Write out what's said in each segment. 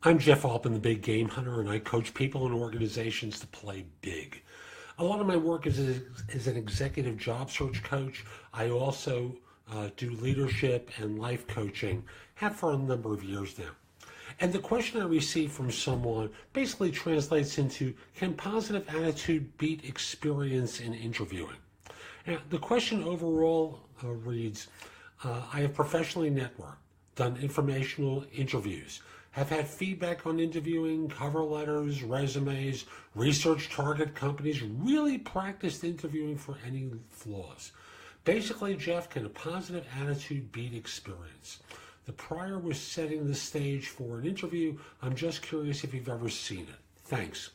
I'm Jeff Altman, the big game hunter, and I coach people and organizations to play big. A lot of my work is an executive job search coach. I also do leadership and life coaching, have for a number of years now. And the question I received from someone basically translates into, can positive attitude beat experience in interviewing? Now, the question overall reads, I have professionally networked, done informational interviews, have had feedback on interviewing, cover letters, resumes, research target companies, really practiced interviewing for any flaws. Basically, Jeff, can a positive attitude beat experience? The prior was setting the stage for an interview. I'm just curious if you've ever seen it. Thanks.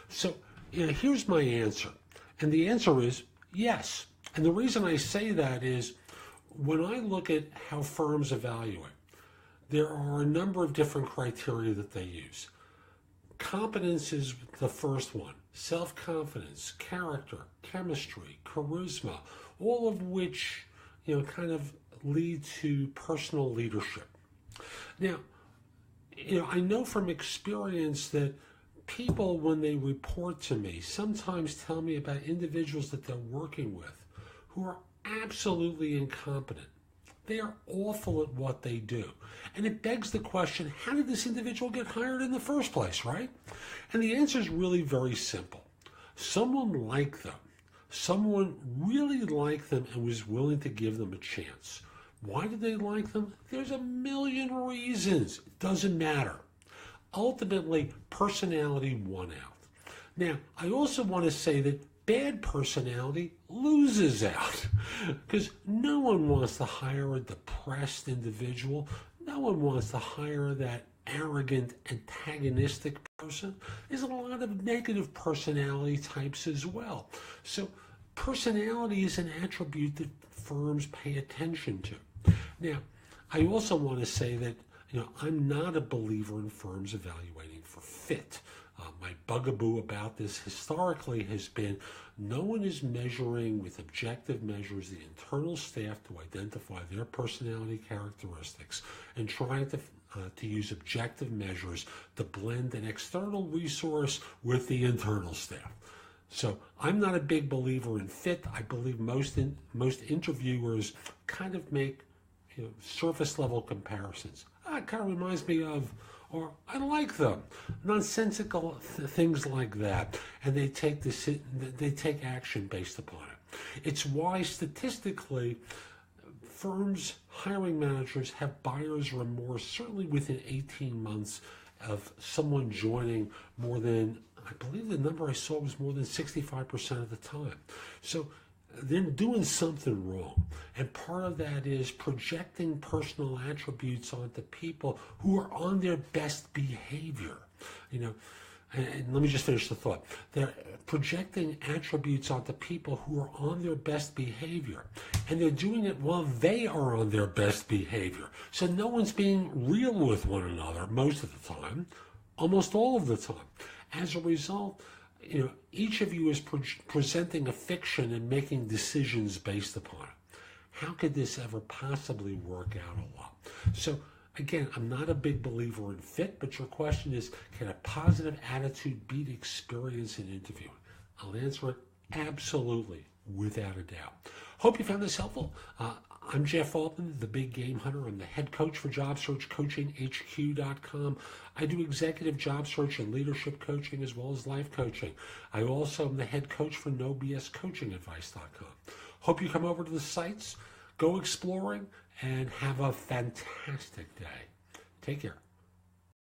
So, here's my answer. And the answer is yes. And the reason I say that is when I look at how firms evaluate, there are a number of different criteria that they use. Competence is the first one. Self-confidence, character, chemistry, charisma, all of which, kind of lead to personal leadership. Now, I know from experience that people, when they report to me, sometimes tell me about individuals that they're working with who are absolutely incompetent. They are awful at what they do. And it begs the question, how did this individual get hired in the first place, right? And the answer is really very simple. Someone liked them. Someone really liked them and was willing to give them a chance. Why did they like them? There's a million reasons. It doesn't matter. Ultimately, personality won out. Now, I also want to say that bad personality loses out because no one wants to hire a depressed individual. No one wants to hire that arrogant, antagonistic person. There's a lot of negative personality types as well. So personality is an attribute that firms pay attention to. Now, I also want to say that I'm not a believer in firms evaluating for fit. My bugaboo about this historically has been no one is measuring with objective measures the internal staff to identify their personality characteristics and trying to use objective measures to blend an external resource with the internal staff. So I'm not a big believer in fit. I believe most interviewers kind of make surface level comparisons. It kind of reminds me of, or I like them, nonsensical things like that, and they take action based upon it. It's why statistically, firms, hiring managers have buyer's remorse certainly within 18 months of someone joining more than, I believe the number I saw was more than 65% of the time. So they're doing something wrong. And part of that is projecting personal attributes onto people who are on their best behavior. And let me just finish the thought. They're projecting attributes onto people who are on their best behavior. And they're doing it while they are on their best behavior. So no one's being real with one another most of the time, almost all of the time. As a result, each of you is presenting a fiction and making decisions based upon it. How could this ever possibly work out a lot? So again, I'm not a big believer in fit, but your question is, can a positive attitude beat experience in interviewing? I'll answer it absolutely, without a doubt. Hope you found this helpful. I'm Jeff Altman, the big game hunter. I'm the head coach for JobSearchCoachingHQ.com. I do executive job search and leadership coaching as well as life coaching. I also am the head coach for NoBSCoachingAdvice.com. Hope you come over to the sites, go exploring, and have a fantastic day. Take care.